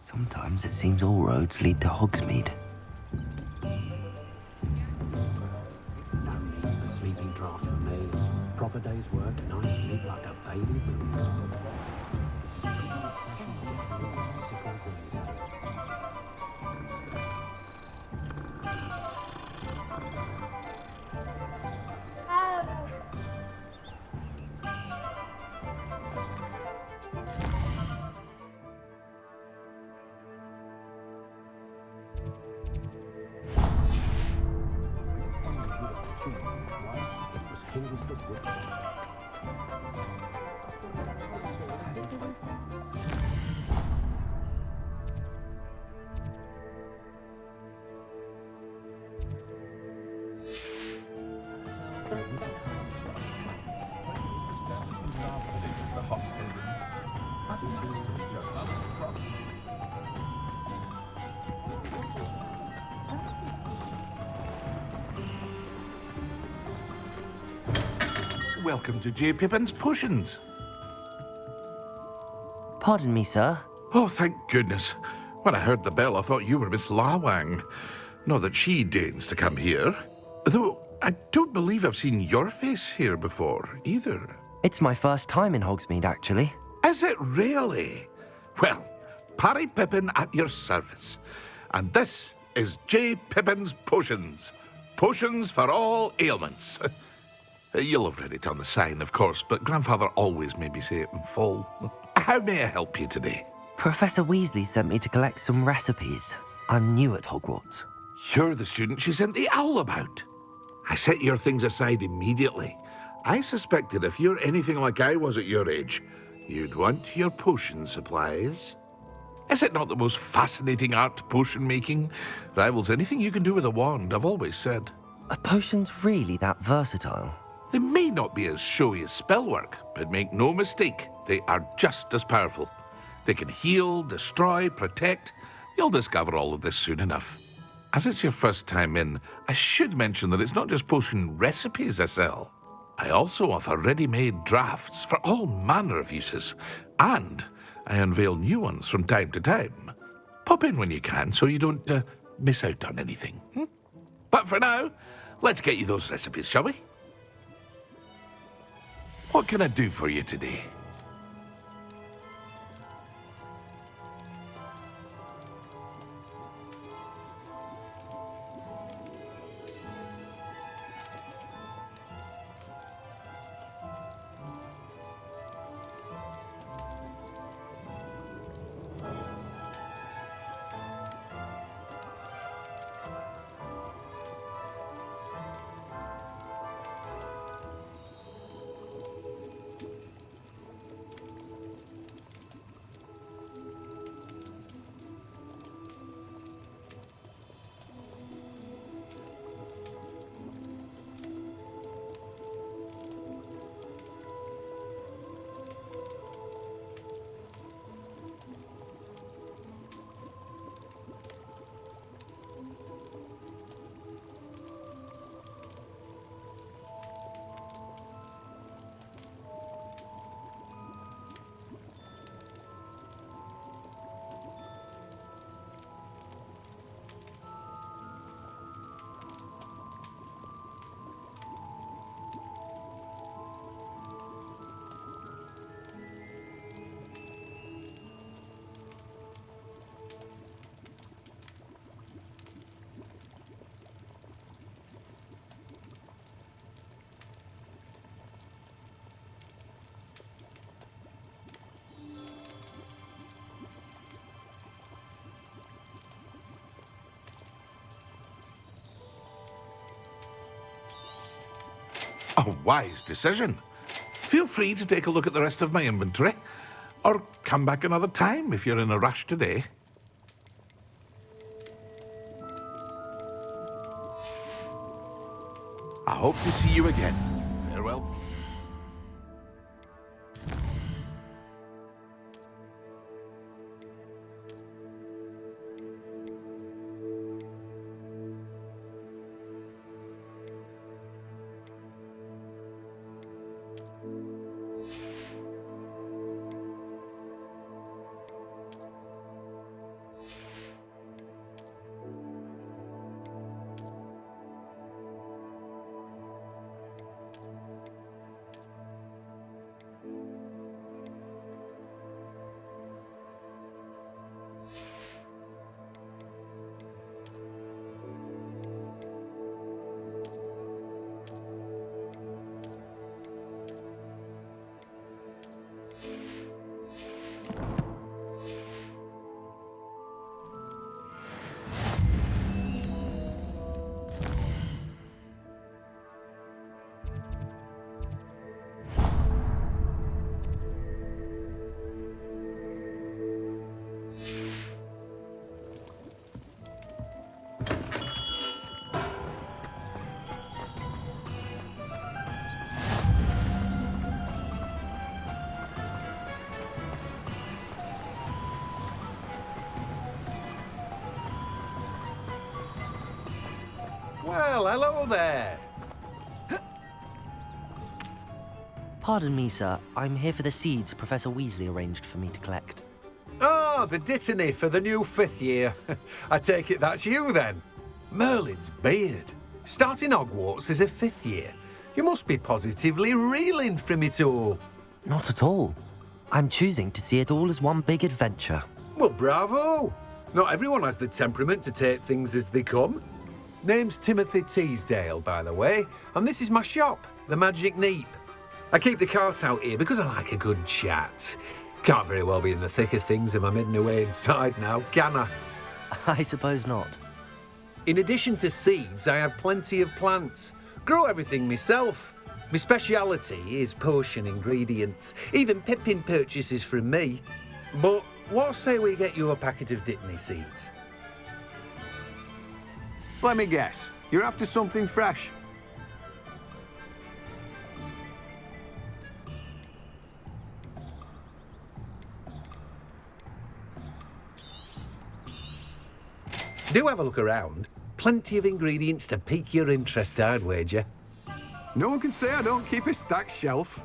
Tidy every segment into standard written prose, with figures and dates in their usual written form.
Sometimes it seems all roads lead to Hogsmeade. No need for sleeping draft for me. Proper day's work, and I sleep like a baby blue. Welcome to J. Pippin's Potions. Pardon me, sir. Oh, thank goodness. When I heard the bell, I thought you were Miss Lawang. Not that she deigns to come here. Though I don't believe I've seen your face here before, either. It's my first time in Hogsmeade, actually. Is it really? Well, Parry Pippin at your service. And this is J. Pippin's Potions. Potions for all ailments. You'll have read it on the sign, of course, but Grandfather always made me say it in full. How may I help you today? Professor Weasley sent me to collect some recipes. I'm new at Hogwarts. You're the student she sent the owl about. I set your things aside immediately. I suspected if you're anything like I was at your age, you'd want your potion supplies. Is it not the most fascinating art, potion making? Rivals anything you can do with a wand, I've always said. Are potions really that versatile? They may not be as showy as spellwork, but make no mistake, they are just as powerful. They can heal, destroy, protect. You'll discover all of this soon enough. As it's your first time in, I should mention that it's not just potion recipes I sell. I also offer ready-made drafts for all manner of uses, and I unveil new ones from time to time. Pop in when you can so you don't miss out on anything. But for now, let's get you those recipes, shall we? What can I do for you today? A wise decision. Feel free to take a look at the rest of my inventory, or come back another time if you're in a rush today. I hope to see you again. Farewell. Well, hello there. Pardon me, sir. I'm here for the seeds Professor Weasley arranged for me to collect. Oh, the dittany for the new 5th year. I take it that's you, then. Merlin's beard. Starting Hogwarts as a 5th year. You must be positively reeling from it all. Not at all. I'm choosing to see it all as one big adventure. Well, bravo. Not everyone has the temperament to take things as they come. Name's Timothy Teasdale, by the way, and this is my shop, the Magic Neep. I keep the cart out here because I like a good chat. Can't very well be in the thick of things if I'm hidden away inside now, can I? I suppose not. In addition to seeds, I have plenty of plants. Grow everything myself. My speciality is potion ingredients. Even Pippin purchases from me. But what say we get you a packet of Dittany seeds? Let me guess. You're after something fresh. Do have a look around. Plenty of ingredients to pique your interest, I'd wager. No one can say I don't keep a stacked shelf.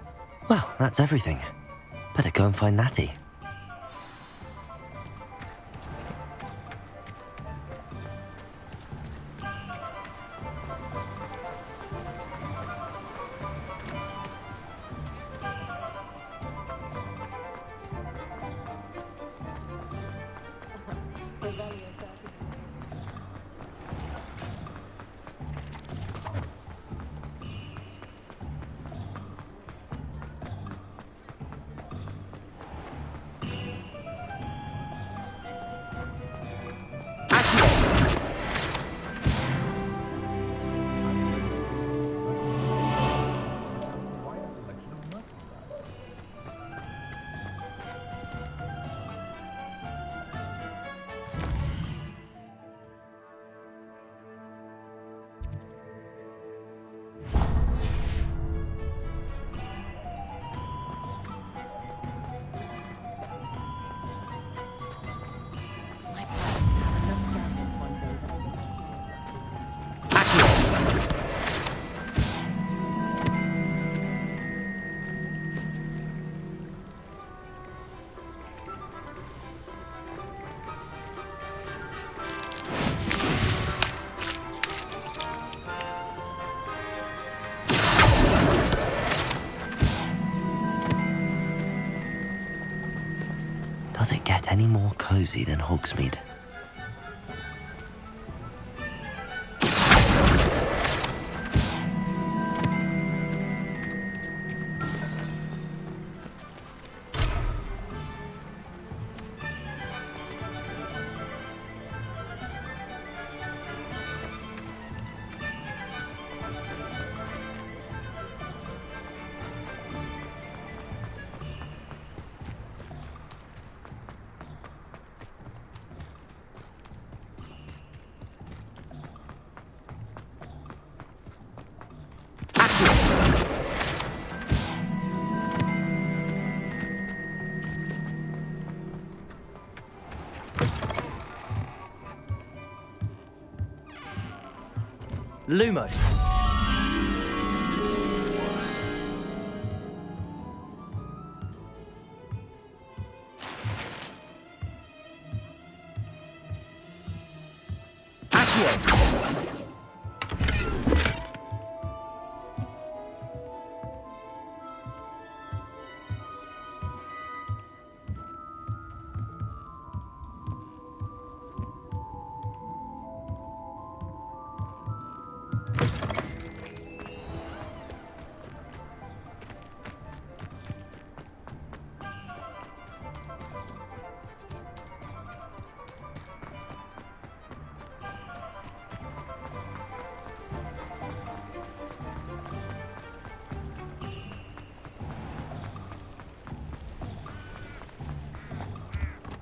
Well, that's everything. Better go and find Natty. Does it get any more cozy than Hogsmeade? Lumos.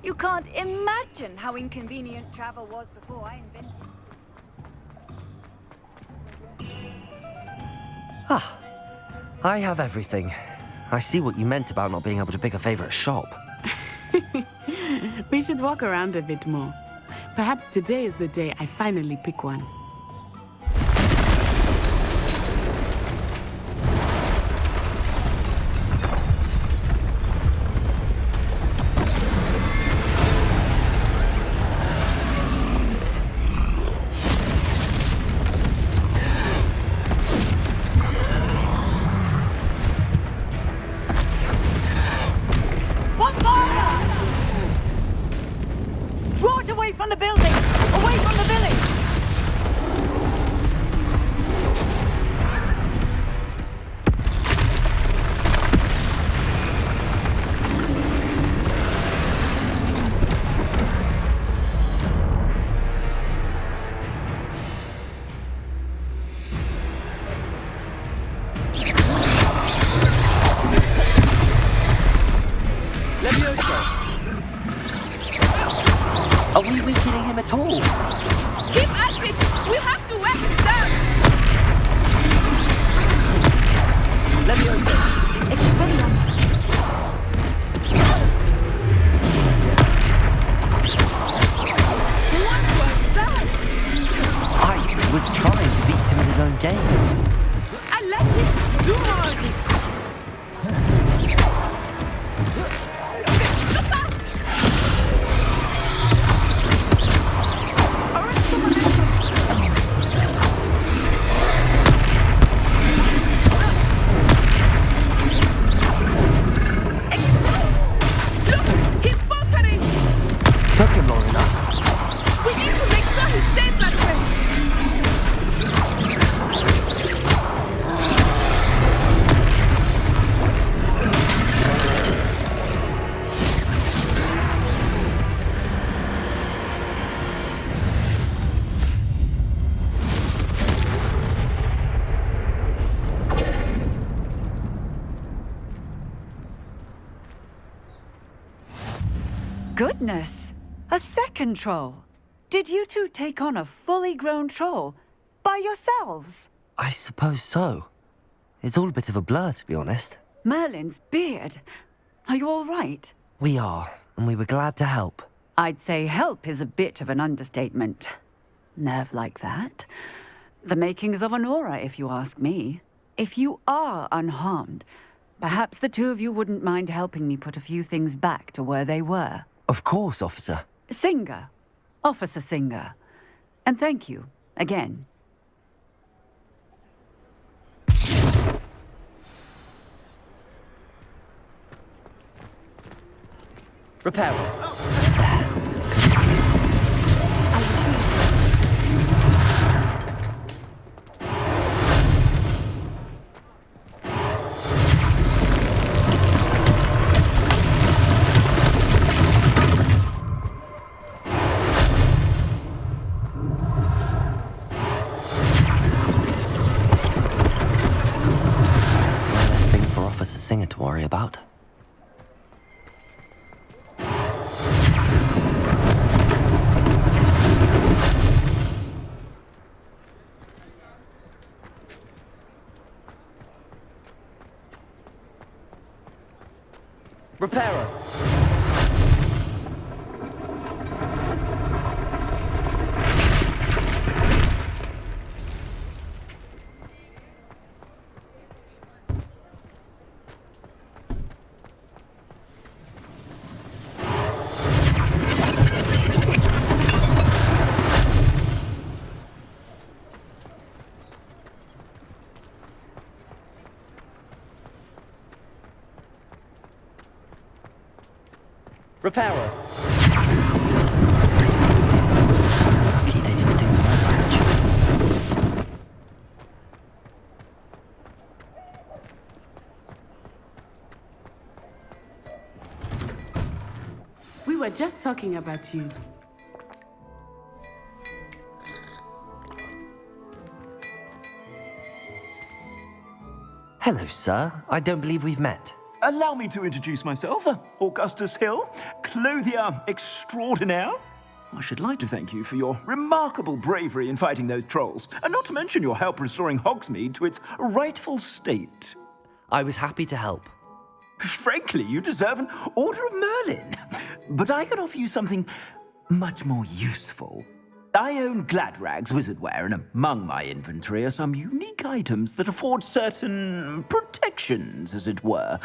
You can't imagine how inconvenient travel was before I invented it. Ah, I have everything. I see what you meant about not being able to pick a favorite shop. We should walk around a bit more. Perhaps today is the day I finally pick one. time at all. Keep at it! We have to wear it down! Leviosa! Expelliarmus. What was that? I was trying to beat him at his own game. I let him do all of it! Look out! Look! He's faltering! Took him long enough. We need to make sure he stays that way! Goodness! A second troll! Did you two take on a fully grown troll? By yourselves? I suppose so. It's all a bit of a blur, to be honest. Merlin's beard. Are you all right? We are, and we were glad to help. I'd say help is a bit of an understatement. Nerve like that. The makings of an aura, if you ask me. If you are unharmed, perhaps the two of you wouldn't mind helping me put a few things back to where they were. Of course, officer. Singer. Officer Singer. And thank you, again. Reparo. One less thing for Officer Singer to worry about. Reparo. Reparo. Lucky they didn't do more damage. We were just talking about you. Hello, sir. I don't believe we've met. Allow me to introduce myself, Augustus Hill, clothier extraordinaire. I should like to thank you for your remarkable bravery in fighting those trolls, and not to mention your help restoring Hogsmeade to its rightful state. I was happy to help. Frankly, you deserve an Order of Merlin. But I can offer you something much more useful. I own Gladrag's wizardware, and among my inventory are some unique items that afford certain protections, as it were.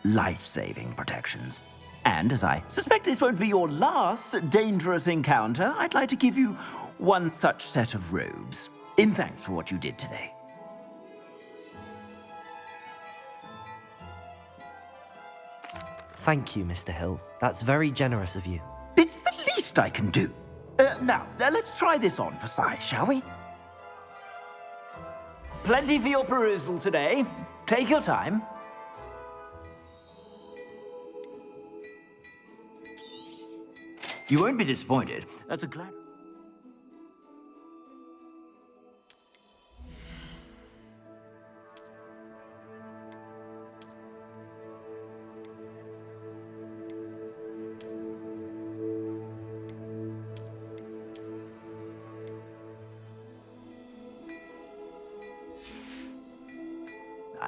Life-saving protections. And as I suspect this won't be your last dangerous encounter, I'd like to give you one such set of robes, in thanks for what you did today. Thank you, Mr. Hill. That's very generous of you. It's the least I can do. Now, let's try this on for size, shall we? Plenty for your perusal today. Take your time. You won't be disappointed. That's a glad...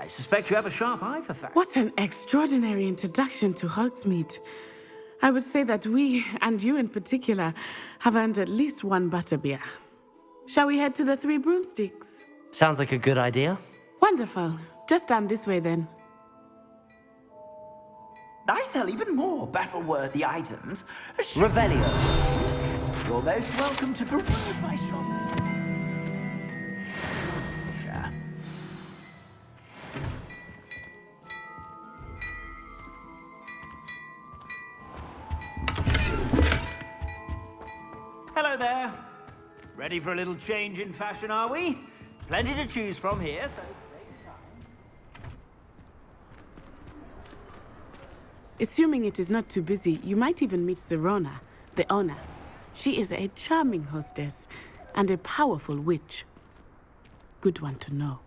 I suspect you have a sharp eye for facts. What an extraordinary introduction to Hogsmeade. I would say that we, and you in particular, have earned at least one butterbeer. Shall we head to the Three Broomsticks? Sounds like a good idea. Wonderful. Just down this way then. I sell even more battle-worthy items. Revelio. You're most welcome to peruse my shop. Sure. Hello there. Ready for a little change in fashion, are we? Plenty to choose from here, so take time. Assuming it is not too busy, you might even meet Sirona, the owner. She is a charming hostess and a powerful witch. Good one to know.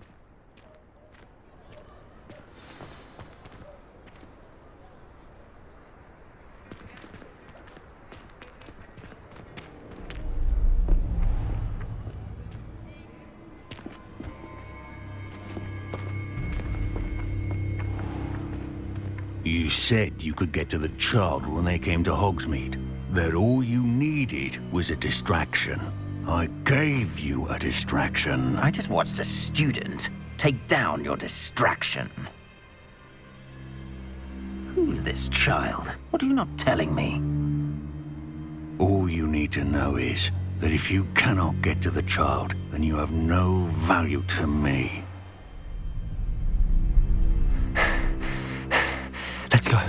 You said you could get to the child when they came to Hogsmeade. That all you needed was a distraction. I gave you a distraction. I just watched a student take down your distraction. Who's this child? What are you not telling me? All you need to know is that if you cannot get to the child, then you have no value to me. Let's go.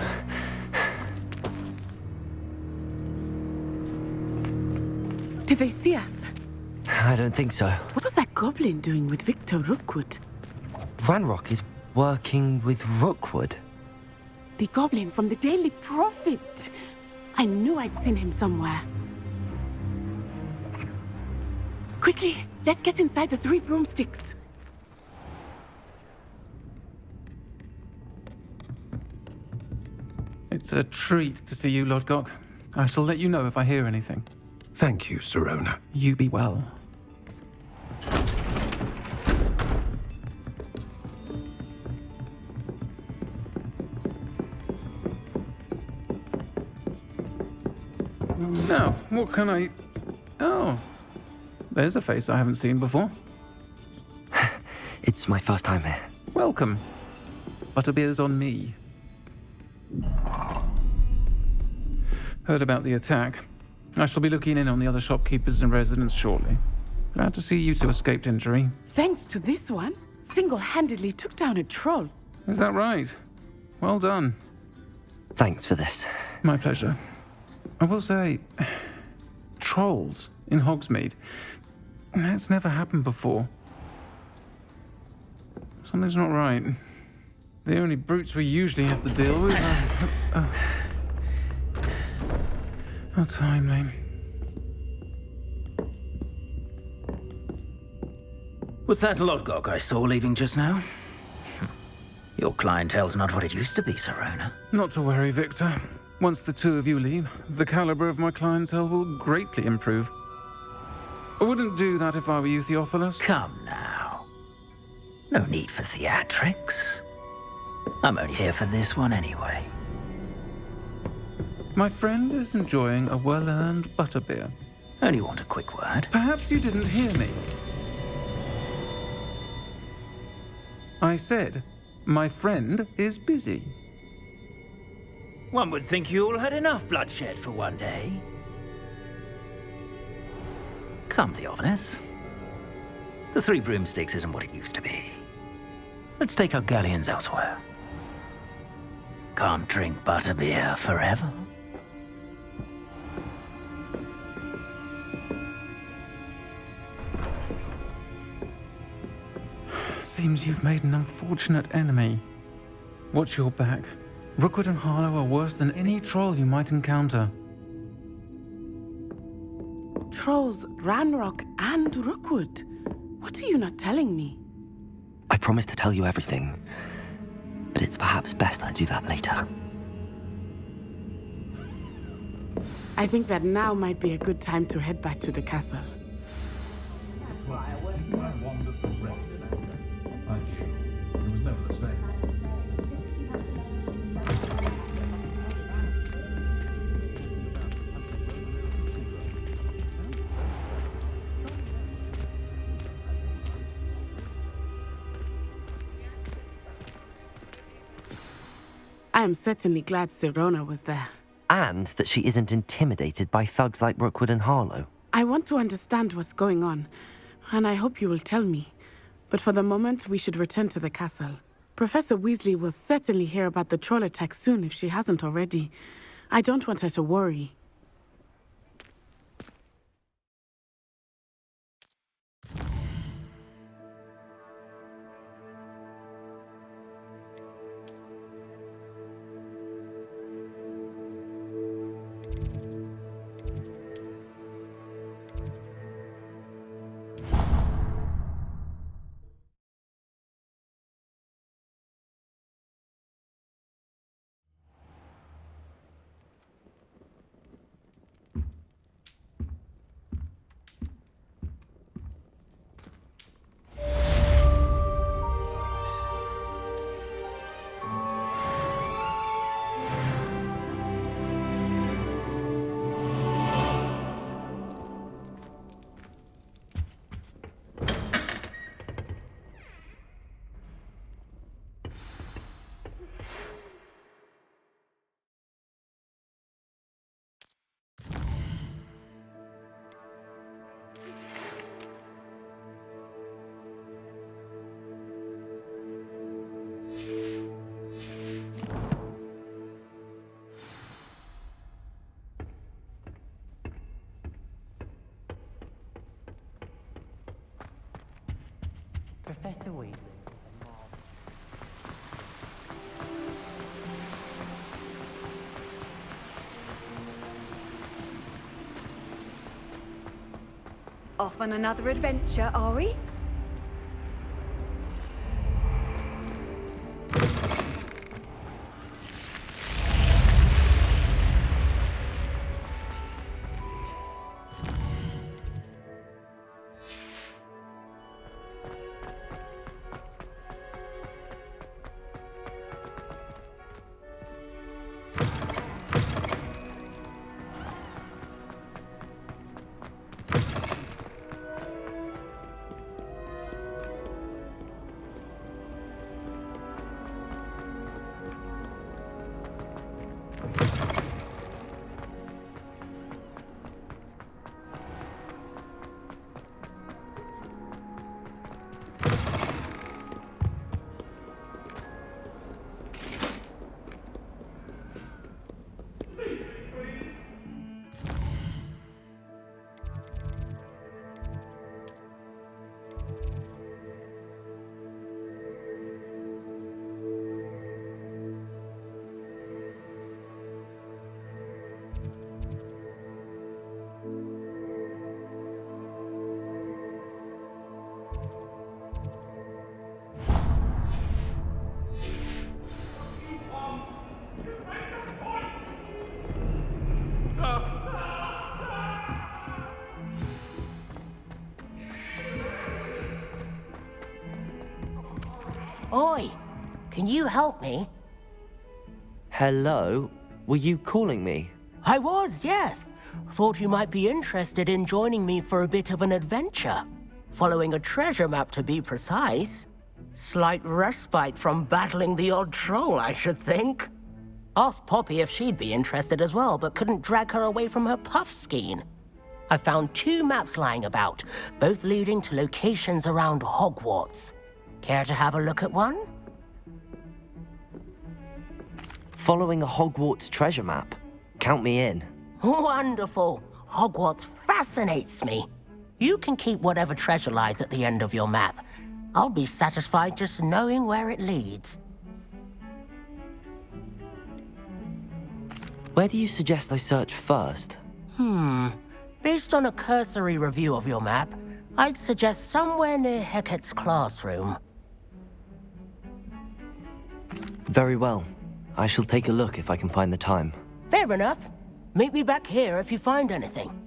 Did they see us? I don't think so. What was that goblin doing with Victor Rookwood? Ranrock is working with Rookwood. The goblin from the Daily Prophet. I knew I'd seen him somewhere. Quickly, let's get inside the Three Broomsticks. It's a treat to see you, Lodgok. I shall let you know if I hear anything. Thank you, Sirona. You be well. Now, what can I... Oh, there's a face I haven't seen before. It's my first time here. Welcome. Butterbeer's on me. Heard about the attack. I shall be looking in on the other shopkeepers and residents shortly. Glad to see you two escaped injury. Thanks to this one, single-handedly took down a troll. Is that right? Well done. Thanks for this. My pleasure. I will say, trolls in Hogsmeade. That's never happened before. Something's not right. The only brutes we usually have to deal with are... How timely. Was that Lodgok I saw leaving just now? Your clientele's not what it used to be, Sirona. Not to worry, Victor. Once the two of you leave, the caliber of my clientele will greatly improve. I wouldn't do that if I were you, Theophilus. Come now. No need for theatrics. I'm only here for this one anyway. My friend is enjoying a well-earned butterbeer. Only want a quick word. Perhaps you didn't hear me. I said, my friend is busy. One would think you all had enough bloodshed for one day. Come, Theophilus. The Three Broomsticks isn't what it used to be. Let's take our galleons elsewhere. Can't drink butterbeer forever. Seems you've made an unfortunate enemy. Watch your back. Rookwood and Harlow are worse than any troll you might encounter. Trolls, Ranrock, and Rookwood. What are you not telling me? I promised to tell you everything, but it's perhaps best I do that later. I think that now might be a good time to head back to the castle. There was no other I am certainly glad Sirona was there. And that she isn't intimidated by thugs like Rookwood and Harlow. I want to understand what's going on, and I hope you will tell me. But for the moment, we should return to the castle. Professor Weasley will certainly hear about the troll attack soon if she hasn't already. I don't want her to worry. Professor Weasley. Off on another adventure, are we? Oi! Can you help me? Hello? Were you calling me? I was, yes. Thought you might be interested in joining me for a bit of an adventure. Following a treasure map, to be precise. Slight respite from battling the odd troll, I should think. Asked Poppy if she'd be interested as well, but couldn't drag her away from her puff skein. I found 2 maps lying about, both leading to locations around Hogwarts. Care to have a look at one? Following a Hogwarts treasure map? Count me in. Wonderful. Hogwarts fascinates me. You can keep whatever treasure lies at the end of your map. I'll be satisfied just knowing where it leads. Where do you suggest I search first? Based on a cursory review of your map, I'd suggest somewhere near Hecat's classroom. Very well. I shall take a look if I can find the time. Fair enough. Meet me back here if you find anything.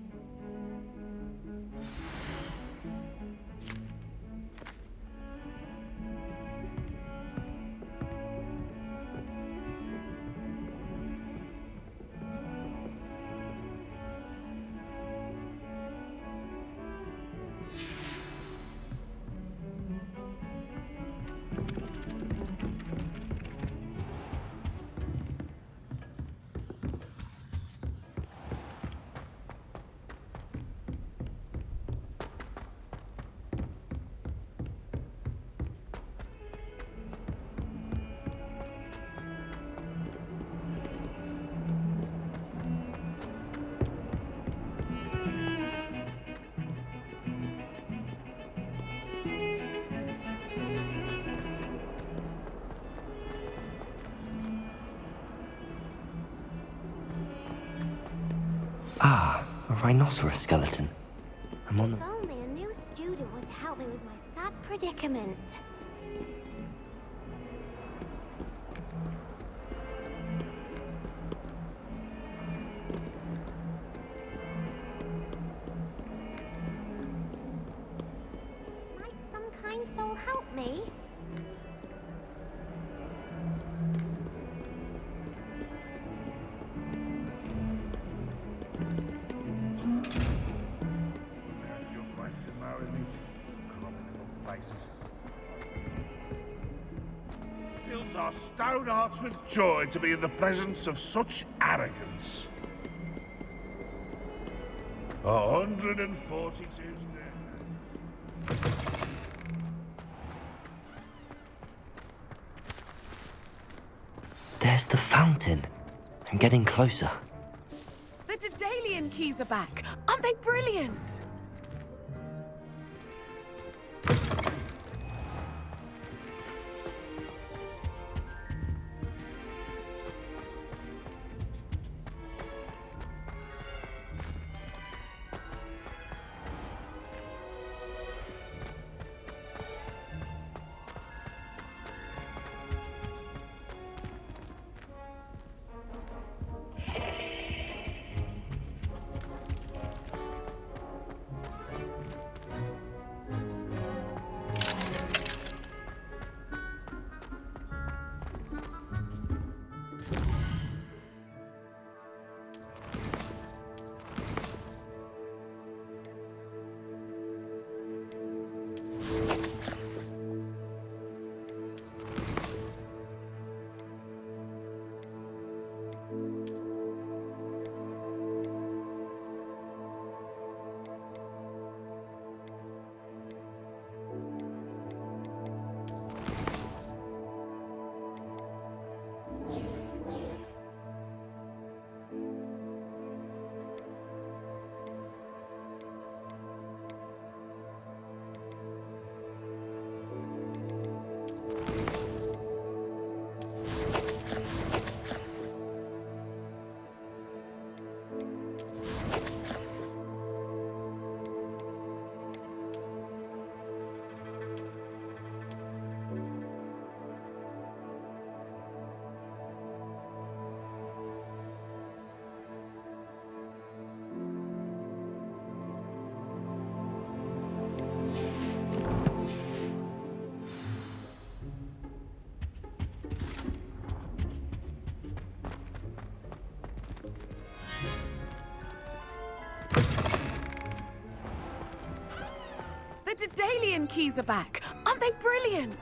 Ah, a rhinoceros skeleton. I'm on the... If only a new student were to help me with my sad predicament. Might some kind soul help me? Fills our stout hearts with joy to be in the presence of such arrogance. 142 stairs. There's the fountain. I'm getting closer. The Daedalian keys are back. Aren't they brilliant? The Daedalian keys are back. Aren't they brilliant?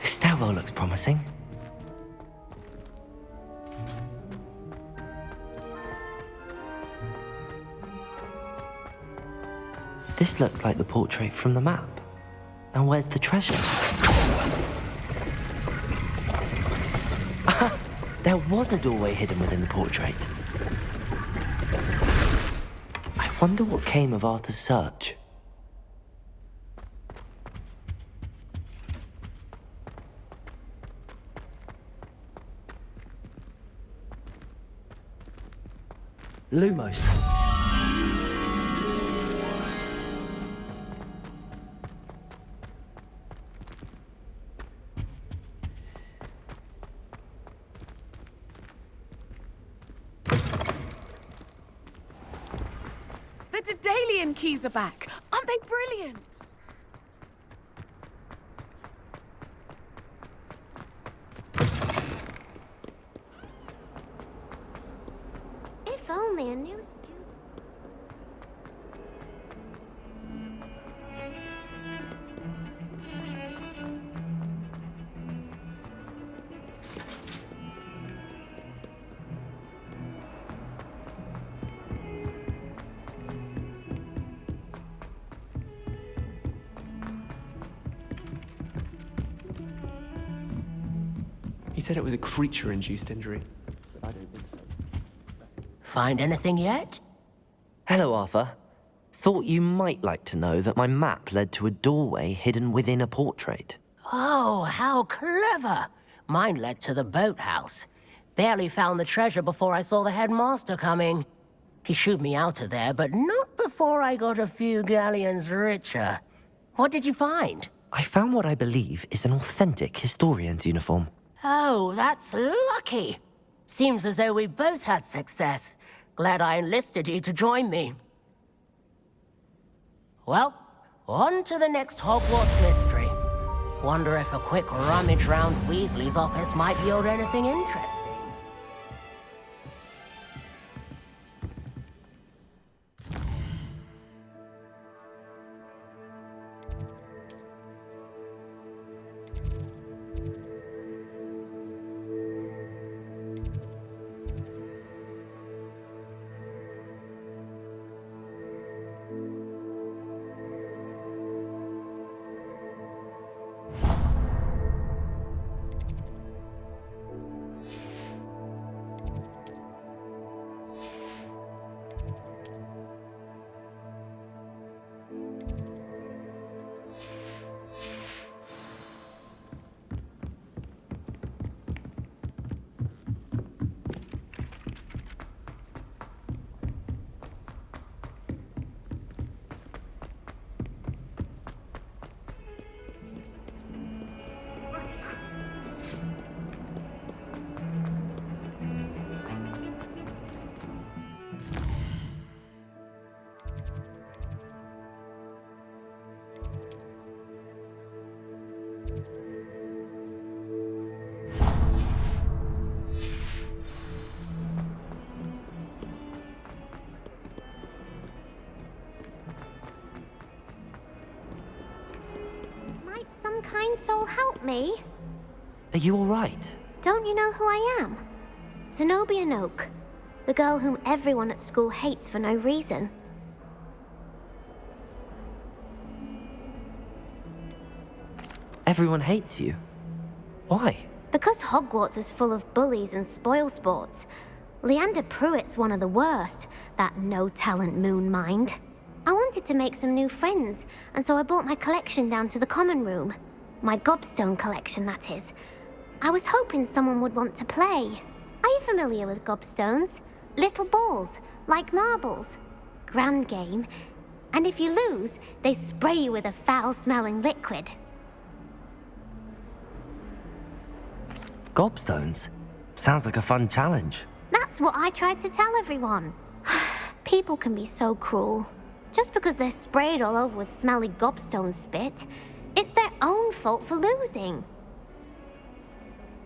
This stairwell looks promising. This looks like the portrait from the map. Now where's the treasure? There was a doorway hidden within the portrait. I wonder what came of Arthur's search. Lumos. The Daedalian keys are back. Aren't they brilliant? If only a new student. He said it was a creature-induced injury, but I don't think so. Find anything yet? Hello, Arthur. Thought you might like to know that my map led to a doorway hidden within a portrait. Oh, how clever! Mine led to the boathouse. Barely found the treasure before I saw the headmaster coming. He shooed me out of there, but not before I got a few galleons richer. What did you find? I found what I believe is an authentic historian's uniform. Oh, that's lucky. Seems as though we both had success. Glad I enlisted you to join me. Well, on to the next Hogwarts mystery. Wonder if a quick rummage round Weasley's office might yield anything interesting. Might some kind soul help me? Are you all right? Don't you know who I am? Zenobia Noak, the girl whom everyone at school hates for no reason. Everyone hates you. Why? Because Hogwarts is full of bullies and spoilsports. Leander Pruitt's one of the worst, that no-talent moon mind. I wanted to make some new friends, and so I brought my collection down to the common room. My gobstone collection, that is. I was hoping someone would want to play. Are you familiar with gobstones? Little balls, like marbles. Grand game. And if you lose, they spray you with a foul-smelling liquid. Gobstones? Sounds like a fun challenge. That's what I tried to tell everyone. People can be so cruel. Just because they're sprayed all over with smelly gobstone spit, it's their own fault for losing.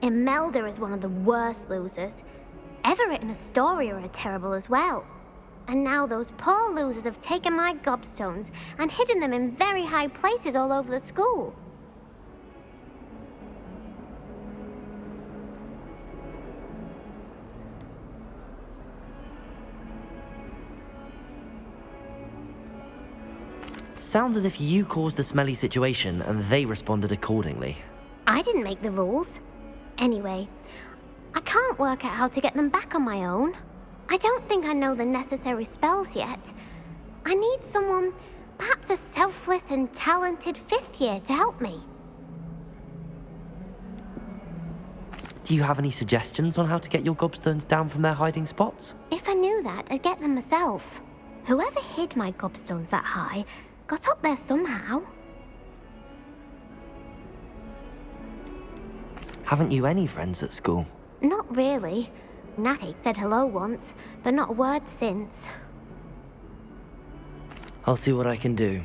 Imelda is one of the worst losers. Everett and Astoria are terrible as well. And now those poor losers have taken my gobstones and hidden them in very high places all over the school. Sounds as if you caused the smelly situation and they responded accordingly. I didn't make the rules. Anyway, I can't work out how to get them back on my own. I don't think I know the necessary spells yet. I need someone, perhaps a selfless and talented fifth year to help me. Do you have any suggestions on how to get your gobstones down from their hiding spots? If I knew that, I'd get them myself. Whoever hid my gobstones that high got up there somehow. Haven't you any friends at school? Not really. Natty said hello once, but not a word since. I'll see what I can do.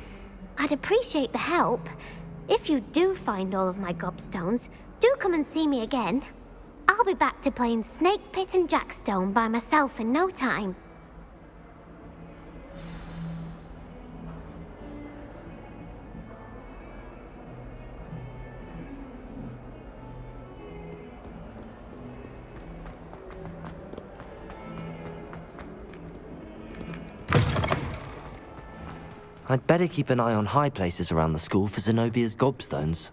I'd appreciate the help. If you do find all of my gobstones, do come and see me again. I'll be back to playing Snake Pit and Jackstone by myself in no time. I'd better keep an eye on high places around the school for Zenobia's gobstones.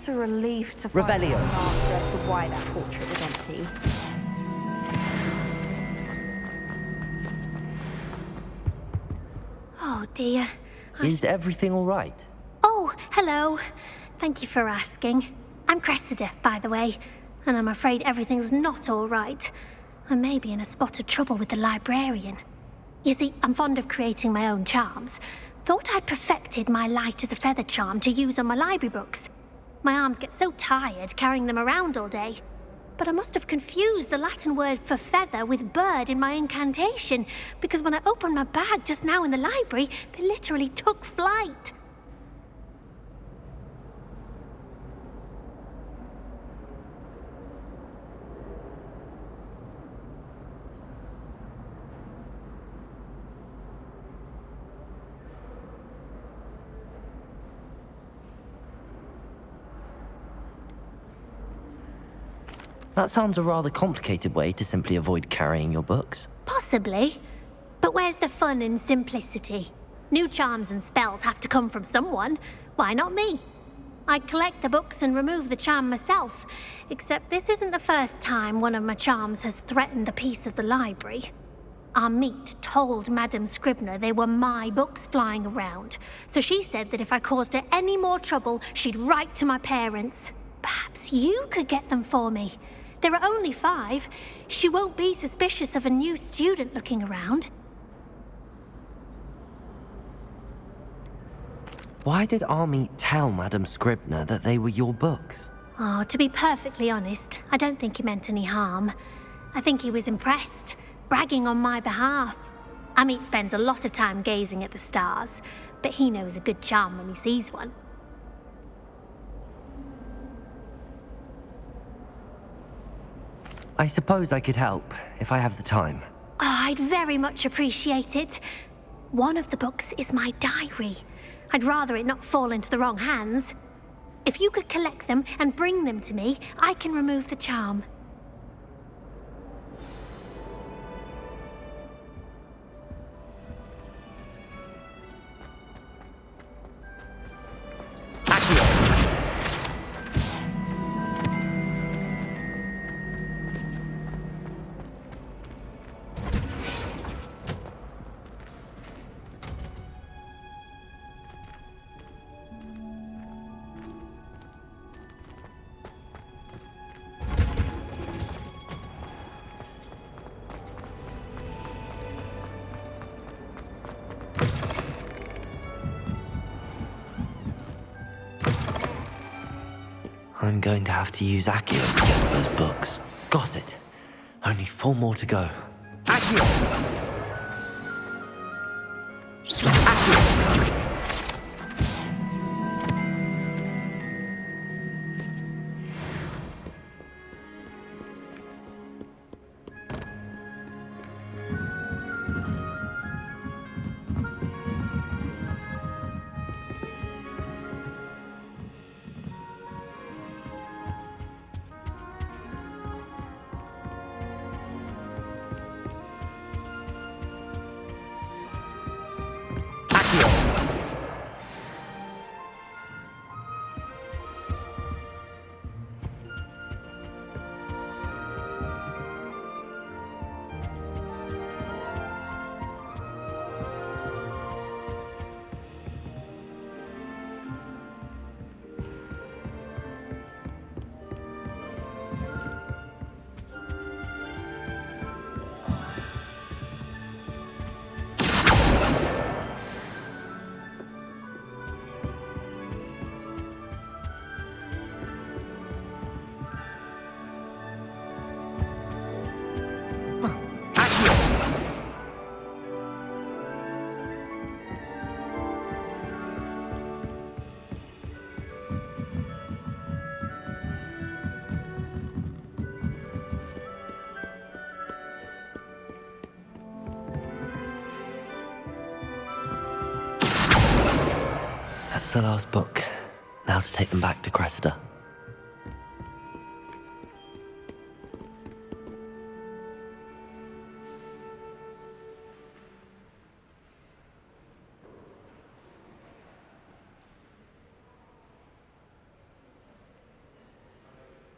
It's a relief to find Revelio. an answer as to why that portrait was empty. Oh dear. Is everything all right? Oh, hello. Thank you for asking. I'm Cressida, by the way, and I'm afraid everything's not all right. I may be in a spot of trouble with the librarian. You see, I'm fond of creating my own charms. Thought I'd perfected my light as a feather charm to use on my library books. My arms get so tired carrying them around all day. But I must have confused the Latin word for feather with bird in my incantation, because when I opened my bag just now in the library, they literally took flight. That sounds a rather complicated way to simply avoid carrying your books. Possibly. But where's the fun in simplicity? New charms and spells have to come from someone. Why not me? I'd collect the books and remove the charm myself, except this isn't the first time one of my charms has threatened the peace of the library. Our meet told Madame Scribner they were my books flying around, so she said that if I caused her any more trouble, she'd write to my parents. Perhaps you could get them for me. There are only 5. She won't be suspicious of a new student looking around. Why did Army tell Madame Scribner that they were your books? Oh, to be perfectly honest, I don't think he meant any harm. I think he was impressed, bragging on my behalf. Amit spends a lot of time gazing at the stars, but he knows a good charm when he sees one. I suppose I could help, if I have the time. Oh, I'd very much appreciate it. One of the books is my diary. I'd rather it not fall into the wrong hands. If you could collect them and bring them to me, I can remove the charm. I'm going to have to use Accio to get those books. Got it. Only 4 more to go. Accio! Accio! That's the last book. Now to take them back to Cressida.